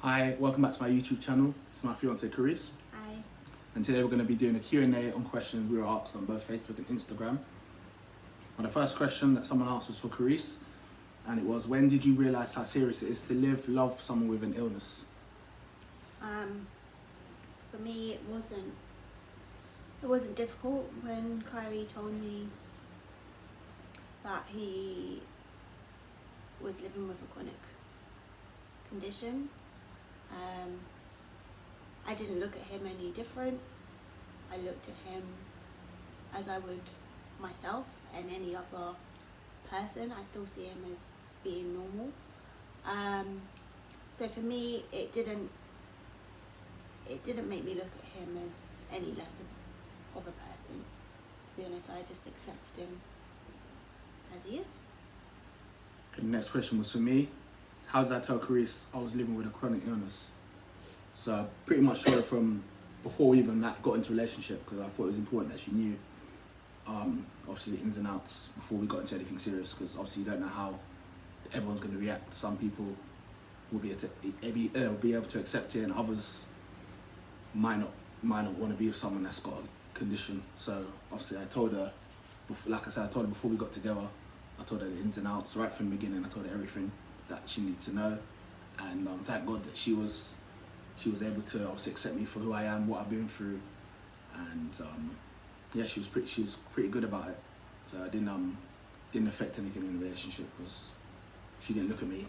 Hi, welcome back to my YouTube channel. It's my fiance Karisse. Hi. And today we're going to be doing a Q&A on questions we were asked on both Facebook and Instagram. And the first question that someone asked was for Karisse, and it was, when did you realise how serious it is to love someone with an illness? For me, it wasn't difficult when Khiry told me that he was living with a chronic condition. I didn't look at him any different. I looked at him as I would myself and any other person. I still see him as being normal. So for me, it didn't make me look at him as any less of a person. To be honest, I just accepted him as he is. And the next question was for me. How did I tell Karisse I was living with a chronic illness? So I pretty much told her from before we even got into a relationship, because I thought it was important that she knew obviously the ins and outs before we got into anything serious, because obviously you don't know how everyone's going to react. Some people will be able to accept it, and others might not want to be with someone that's got a condition. So obviously I told her, like I said, I told her before we got together. I told her the ins and outs right from the beginning. I told her everything that she needed to know, and thank God that she was able to obviously accept me for who I am, what I've been through, and yeah, she was pretty good about it. So I didn't affect anything in the relationship, because she didn't look at me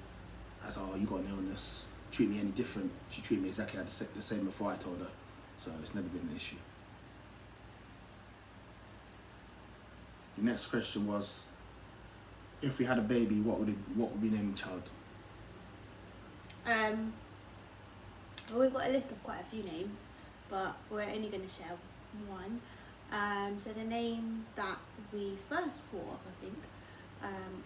as, oh, you got an illness, treat me any different. She treated me exactly the same before I told her, so it's never been an issue. The next question was, if we had a baby, what would we name the child? Well, we've got a list of quite a few names, but we're only going to share one. So the name that we first thought of, I think,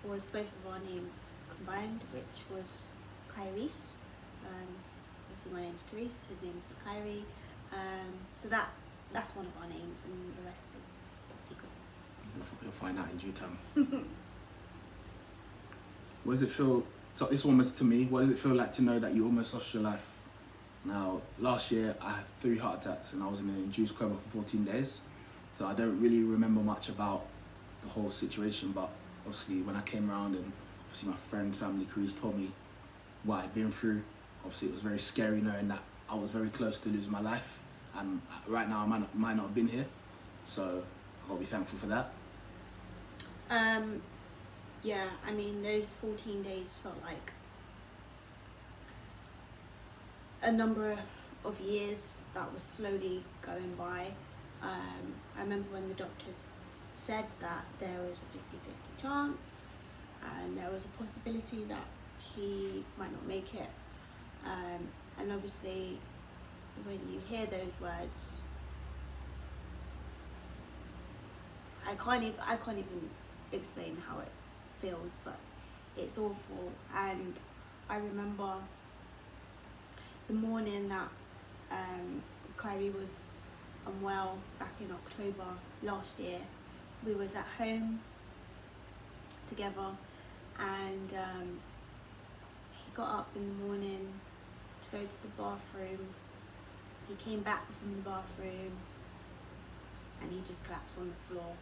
was both of our names combined, which was Khirys. Obviously my name's Karisse, his name's Khiry. So that's one of our names, and the rest is top secret. You'll find out in due time. What does it feel? So this one was to me. What does it feel like to know that you almost lost your life? Now, last year I had 3 heart attacks and I was in an induced coma for 14 days. So I don't really remember much about the whole situation, but obviously when I came around and obviously my friends, family, Khirys told me what I'd been through, obviously it was very scary knowing that I was very close to losing my life, and right now I might not have been here. So I've got to be thankful for that. Yeah, I mean, those 14 days felt like a number of years that was slowly going by. I remember when the doctors said that there was a 50-50 chance and there was a possibility that he might not make it. And obviously when you hear those words, I can't even explain how it feels, but it's awful. And I remember the morning that Khiry was unwell back in October last year. We was at home together, and he got up in the morning to go to the bathroom. He came back from the bathroom and he just collapsed on the floor.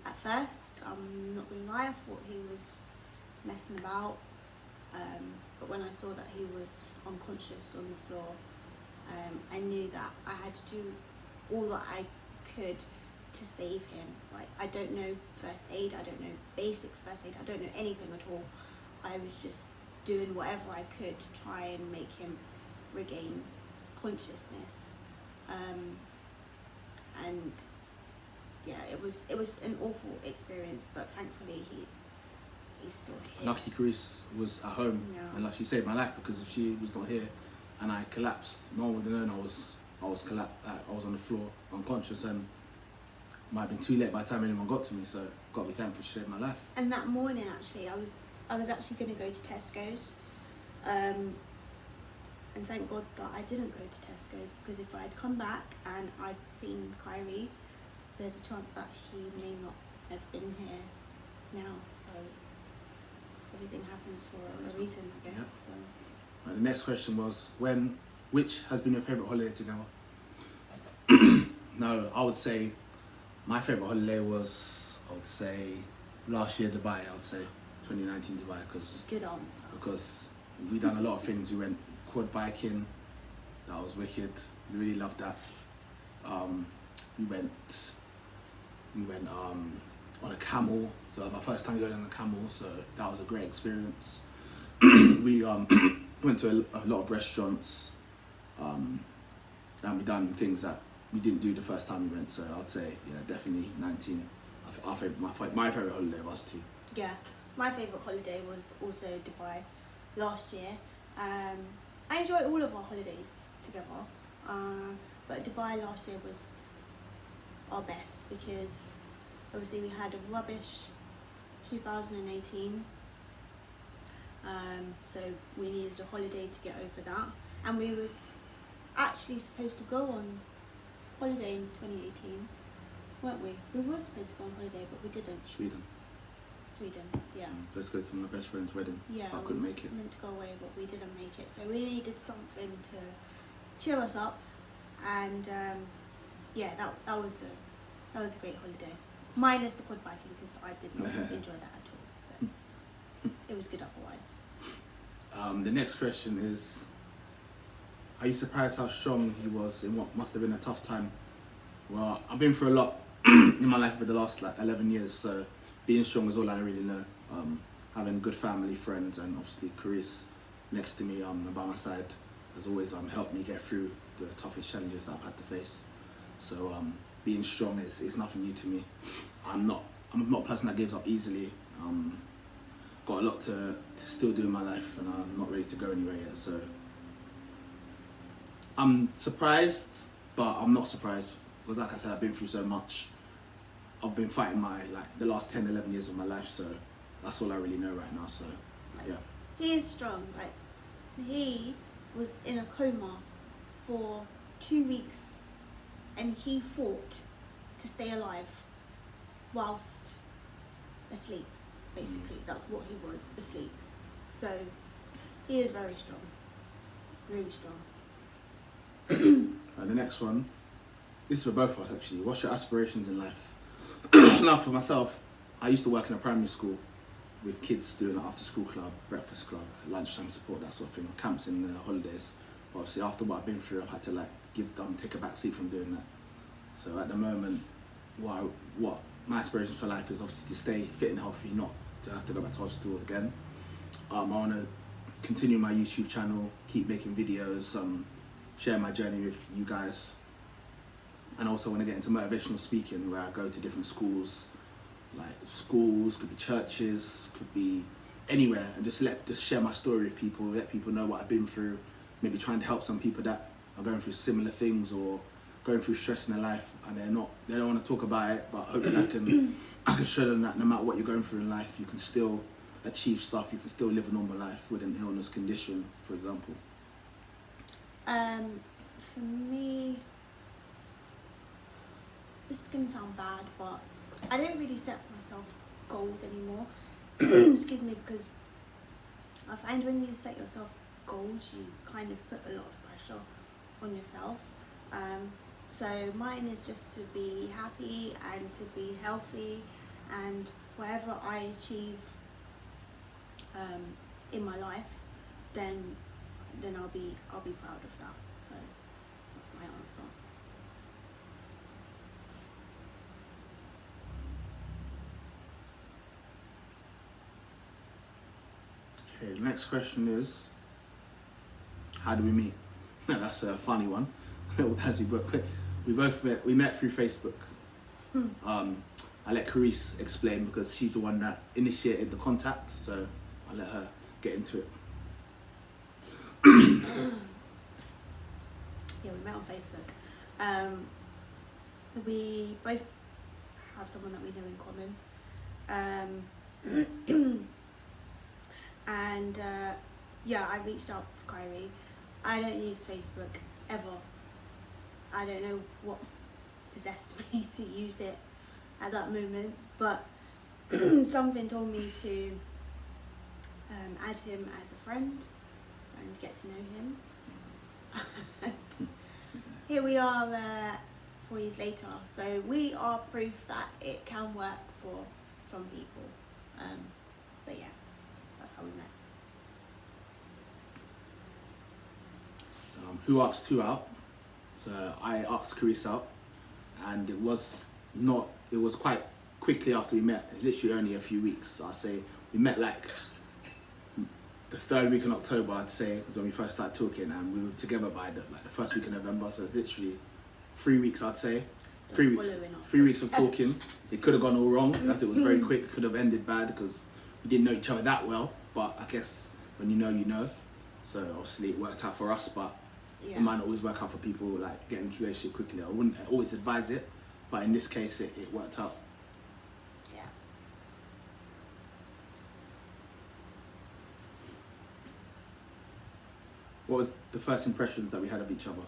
At first, I'm not gonna lie, I thought he was messing about, but when I saw that he was unconscious on the floor, I knew that I had to do all that I could to save him. Like, I don't know first aid, I don't know basic first aid, I don't know anything at all. I was just doing whatever I could to try and make him regain consciousness. And yeah, it was an awful experience, but thankfully he's still here. Lucky Karisse was at home, Yeah. and like, she saved my life, because if she was not here and I collapsed, no one would have known I was on the floor unconscious, and it might have been too late by the time anyone got to me. So got to be thankful she saved my life. And that morning, actually, I was actually going to go to Tesco's, and thank God that I didn't go to Tesco's, because if I'd come back and I'd seen Khiry, there's a chance that he may not have been here now. So everything happens for a reason, I guess. Yep. So. The next question was, which has been your favourite holiday together? No, I would say my favourite holiday was, last year Dubai. I would say 2019 Dubai, Good answer. because we done a lot of things. We went quad biking, that was wicked. We really loved that. We went on a camel. So my first time going on a camel, so that was a great experience. We went to a lot of restaurants, and we done things that we didn't do the first time we went. So I'd say, yeah, definitely 19. My favourite holiday was too. Yeah, my favourite holiday was also Dubai last year. I enjoyed all of our holidays together, but Dubai last year was our best because obviously we had a rubbish 2018, so we needed a holiday to get over that, and we was actually supposed to go on holiday in 2018, weren't we? We were supposed to go on holiday, but we didn't. Sweden, yeah. Let's go to my best friend's wedding. Yeah, I couldn't make it. We meant to go away, but we didn't make it. So we needed something to cheer us up, and yeah, that was a great holiday. Minus the quad biking, because I did not enjoy that at all. But it was good otherwise. The next question is, are you surprised how strong he was in what must have been a tough time? Well, I've been through a lot in my life for the last 11 years, so being strong is all I really know. Having good family, friends, and obviously Karisse next to me and by my side has always helped me get through the toughest challenges that I've had to face. So being strong is nothing new to me. I'm not a person that gives up easily. Got a lot to still do in my life, and I'm not ready to go anywhere yet. So I'm surprised, but I'm not surprised, because like I said, I've been through so much. I've been fighting the last 10, 11 years of my life, so that's all I really know right now. So yeah, He is strong. He was in a coma for 2 weeks, and he fought to stay alive whilst asleep. Basically, that's what he was, asleep. So he is very strong, really strong. The next one, this is for both of us actually. What's your aspirations in life? Now for myself, I used to work in a primary school with kids doing an after school club, breakfast club, lunchtime support, that sort of thing, camps in the holidays. But obviously after what I've been through, I've had to take a back seat from doing that. So at the moment, what my aspirations for life is obviously to stay fit and healthy, not to have to go back to hospital again. I want to continue my YouTube channel, keep making videos, share my journey with you guys. And also want to get into motivational speaking, where I go to different schools, could be churches, could be anywhere, and just share my story with people, let people know what I've been through, maybe trying to help some people that are going through similar things or going through stress in their life, and they don't want to talk about it, but hopefully I can show them that no matter what you're going through in life, you can still achieve stuff, you can still live a normal life with an illness condition, for example. For me, this is going to sound bad, but I don't really set myself goals anymore. Excuse me, because I find when you set yourself goals, you kind of put a lot of pressure on yourself. So mine is just to be happy and to be healthy, and whatever I achieve in my life, then I'll be proud of that. So that's my answer. Okay, the next question is, how do we meet? That's a funny one. As we met through Facebook. I let Karisse explain because she's the one that initiated the contact, so I'll let her get into it. Yeah, we met on Facebook. We both have someone that we know in common. And yeah, I reached out to Khiry. I don't use Facebook ever. I don't know what possessed me to use it at that moment, but something told me to add him as a friend. and get to know him. Here we are 4 years later, so we are proof that it can work for some people. So yeah, that's how we met. Who asked who out? So I asked Karisse out, and it was quite quickly after we met, literally only a few weeks. I'd say we met like the 3rd week in October, I'd say, was when we first started talking, and we were together by the 1st week in November, so it's literally 3 weeks, I'd say. 3 weeks. 3 weeks of talking. It could have gone all wrong, as it was very quick. It could have ended bad because we didn't know each other that well, but I guess when you know, you know. So obviously it worked out for us, but it might not always work out for people like getting into a relationship quickly. I wouldn't always advise it, but in this case it worked out. Yeah. What was the first impression that we had of each other?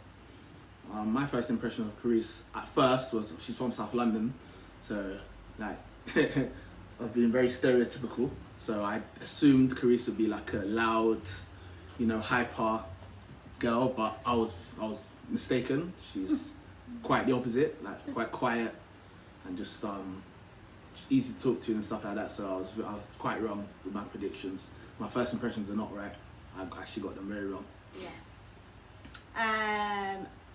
My first impression of Karisse at first was she's from South London, so like I've been very stereotypical. So I assumed Karisse would be like a loud, hyper girl, but I was mistaken. She's quite the opposite, like quite quiet and just easy to talk to and stuff like that. So I was quite wrong with my predictions. My first impressions are not right. I actually got them very wrong. Yes.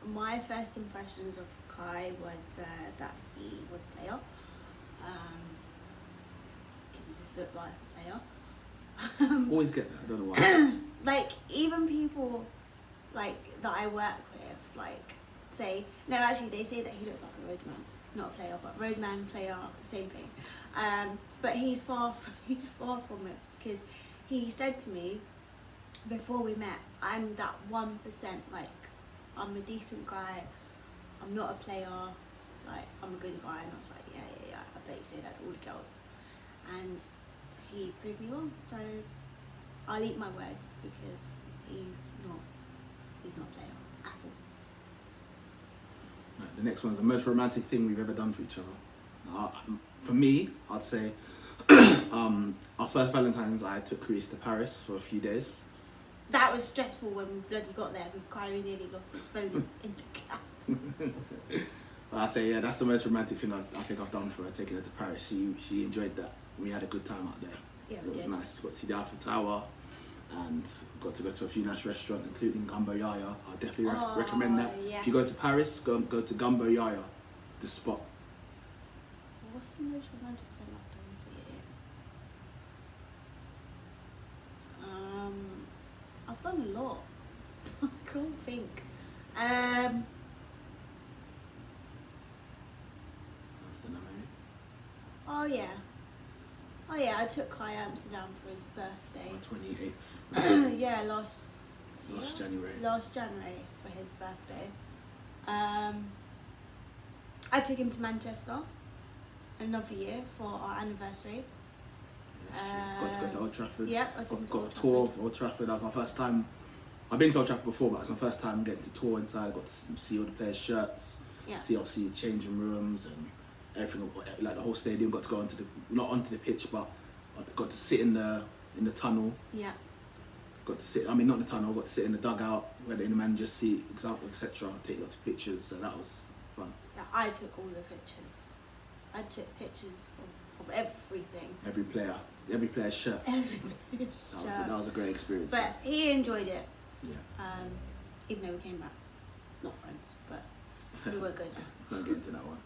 My first impressions of Kai was that he was a player. Because he just looked like a player. Always get that. I don't know why. Like even people like that I work with, like say no, actually they say that he looks like a roadman, not a player, but roadman, player, same thing. But he's far from it, because he said to me before we met, I'm that 1%. Like I'm a decent guy. I'm not a player. Like I'm a good guy. And I was like, yeah. I bet you say that to all the girls. And he proved me wrong. So I'll eat my words, because he's not a player at all. Right, the next one is the most romantic thing we've ever done for each other. For me, I'd say our first Valentine's, I took Khiry to Paris for a few days. That was stressful when we bloody got there, because Khiry nearly lost his phone in the cab. But I say, yeah, that's the most romantic thing I think I've done for her, taking her to Paris. She enjoyed that. We had a good time out there. Yeah, it was nice. Got to see the Eiffel Tower, and got to go to a few nice restaurants, including Gumbo Yaya. I definitely recommend that. Yes. If you go to Paris, go to Gumbo Yaya, the spot. What's the most romantic thing I've done for you? I've done a lot. I can't think. That's the name, maybe. Oh yeah, I took Kai Amsterdam for his birthday. 28th. Yeah, last January. Last January for his birthday. I took him to Manchester another year for our anniversary. Got to go to Old Trafford. Yeah, I took him to got Old a tour Trafford. of Old Trafford. That was my first time. I've been to Old Trafford before, but it was my first time getting to tour inside. I got to see all the players' shirts, see obviously the changing rooms and everything, like the whole stadium. Got to go not onto the pitch, but I got to sit in the tunnel. Yeah. Got to sit. Not in the tunnel. Got to sit in the dugout where in the manager's seat, etc. Take lots of pictures. So that was fun. Yeah, I took all the pictures. I took pictures of everything. Every player's shirt. Every player's shirt. That was a great experience. But he enjoyed it. Yeah. Even though we came back not friends, but we were good. Won't get into that one.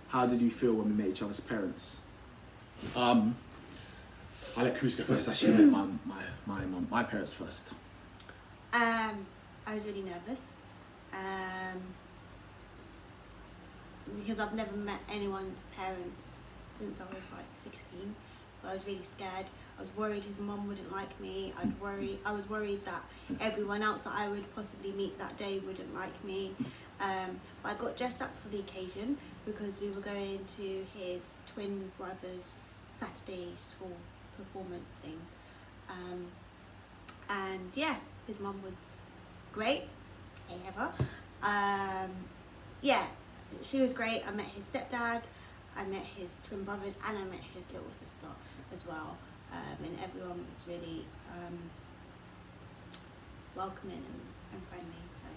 How did you feel when we met each other's parents? I let Khiry go first. I actually met my parents first. I was really nervous because I've never met anyone's parents since I was like 16, so I was really scared. I was worried his mum wouldn't like me. I was worried that everyone else that I would possibly meet that day wouldn't like me. But I got dressed up for the occasion because we were going to his twin brother's Saturday school performance thing. And yeah, his mum was great. Hey, ever. Yeah, she was great. I met his stepdad, I met his twin brothers, and I met his little sister as well. and everyone was really welcoming and friendly. So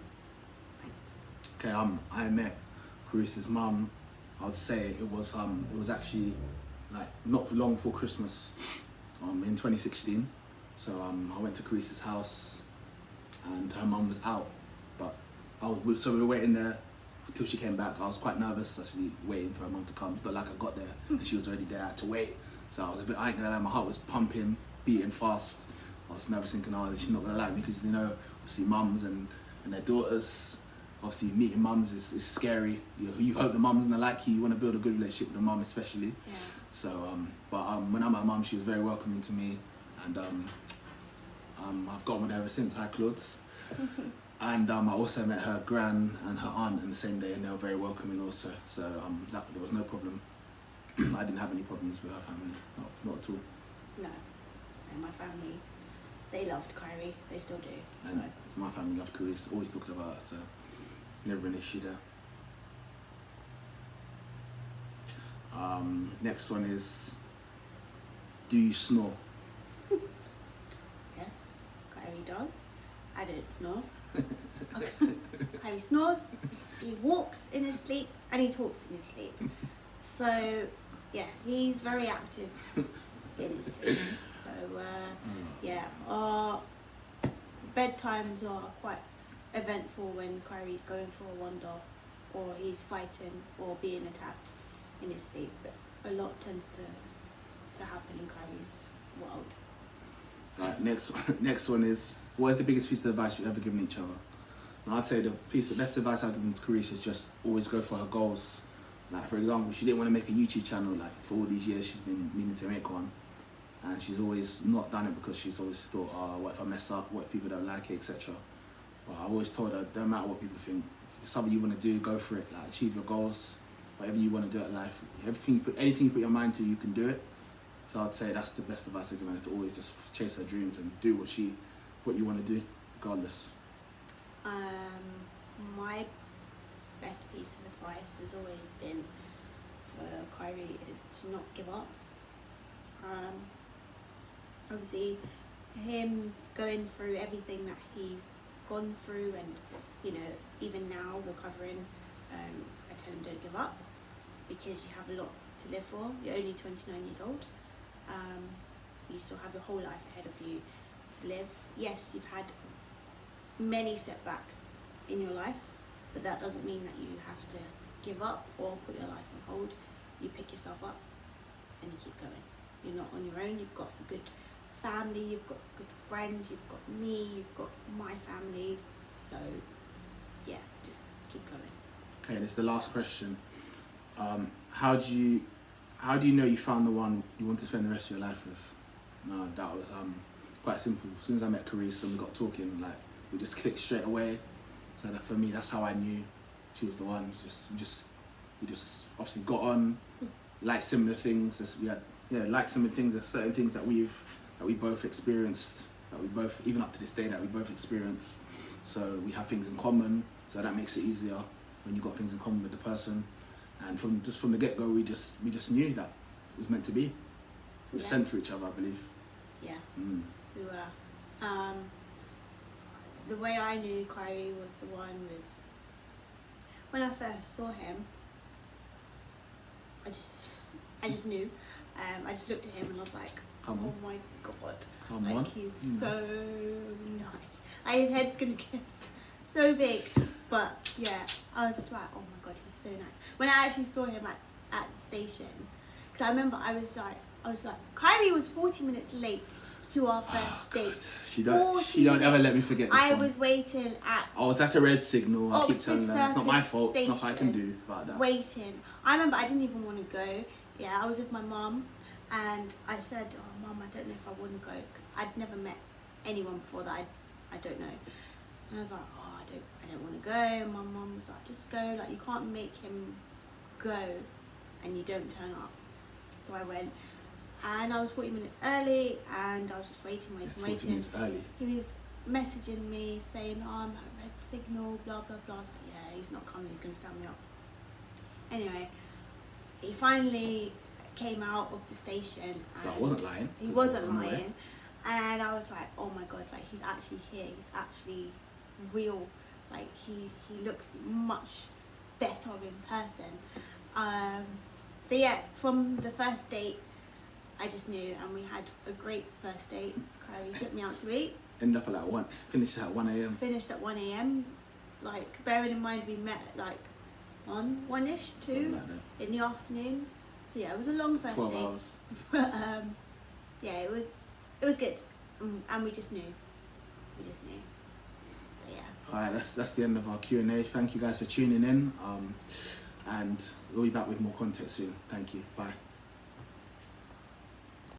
thanks. Okay, I met Karisse's mum. I'd say it was actually like not long before Christmas, in 2016. So I went to Karisse's house, and her mum was out, but so we were waiting there until she came back. I was quite nervous actually waiting for her mum to come. It's not like I got there and she was already there. I had to wait, so I was a bit. I ain't gonna lie, my heart was pumping, beating fast. I was nervous thinking, oh, she's not gonna like me, because obviously mums and their daughters. Obviously, meeting mums is scary. You hope the mum's gonna like you. You want to build a good relationship with the mum, especially. Yeah. So, when I met mum, she was very welcoming to me, and I've got on with her ever since. Hi, Claude. And I also met her gran and her aunt on the same day, and they were very welcoming also. So there was no problem. I didn't have any problems with her family, not at all. No, and my family, they loved Khiry. They still do. And so my family loved Khirys. Always talked about her, so never an issue there. Next one is, do you snore? Yes, Khiry does. I don't snore. Khiry snores, he walks in his sleep, and he talks in his sleep. So, yeah, he's very active in his sleep. So, yeah, our bedtimes are quite eventful when Khiry's going for a wander, or he's fighting, or being attacked in his sleep. But a lot tends to happen in Khiry's world. Right, next one is, what is the biggest piece of advice you've ever given each other? And I'd say the best advice I've given to Karisse is just always go for her goals. Like, for example, she didn't want to make a YouTube channel. Like, for all these years she's been meaning to make one, and she's always not done it because she's always thought, oh, what if I mess up, what if people don't like it, etc. But I've always told her, don't matter what people think, if it's something you want to do, go for it. Like, achieve your goals, whatever you want to do in life. Anything you put your mind to, you can do it. So I'd say that's the best advice I've given her, to always just chase her dreams and do what you want to do, regardless. My best piece of advice has always been for Khiry is to not give up. Obviously, him going through everything that he's gone through, and even now recovering, I tell him don't give up, because you have a lot to live for. You're only 29 years old. You still have your whole life ahead of you to live. Yes, you've had many setbacks in your life, but that doesn't mean that you have to give up or put your life on hold. You pick yourself up and you keep going. You're not on your own. You've got a good family, you've got good friends, you've got me, you've got my family. So yeah, just keep going. Okay, this is the last question. How do you know you found the one you want to spend the rest of your life with? No, that was quite simple. As soon as I met Karisse and we got talking, like, we just clicked straight away. So that for me, that's how I knew she was the one. We just obviously got on, like similar things. Like similar things. There's certain things that we both experienced, that we both, even up to this day, that we both experienced. So we have things in common. So that makes it easier when you got things in common with the person. And from the get-go, we just knew that it was meant to be. We were sent for each other, I believe. Yeah, we were. The way I knew Khiry was the one was when I first saw him. I just knew. I just looked at him and I was like, oh my god, he's so nice. His head's gonna get so big, but yeah, I was just like, oh my god, he's so nice. When I actually saw him at the station, because I remember I was like, Khiry was 40 minutes late to our first date. She don't ever let me forget this. I was waiting at... I was at a red signal. I keep telling her, it's not my fault. It's nothing I can do about that. Waiting. I remember I didn't even want to go. Yeah, I was with my mum, and I said, oh mum, I don't know if I want to go, because I'd never met anyone before that I don't know. And I was like, oh, I don't want to go. And my mum was like, just go. Like, you can't make him go and you don't turn up. So I went. And I was 40 minutes early, and I was just waiting. 40 minutes early. He was messaging me saying, oh, I'm at red signal, blah, blah, blah. I was like, yeah, he's not coming, he's going to stand me up. Anyway, he finally came out of the station. So I and wasn't lying. He 'cause I wasn't was on my way. lying. And I was like, oh my God, like he's actually here. He's actually real. Like he looks much better in person. So yeah, from the first date, I just knew, and we had a great first date. Khiry took me out to eat. Ended up at like 1, finished at 1 a.m. Finished at 1 a.m. Like, bearing in mind we met at like 1-ish, 2 Something like that. in the afternoon. So yeah, it was a long first 12 date. hours. But yeah, it was good. And we just knew. So yeah. Alright, that's the end of our Q&A. Thank you guys for tuning in. And we'll be back with more content soon. Thank you. Bye.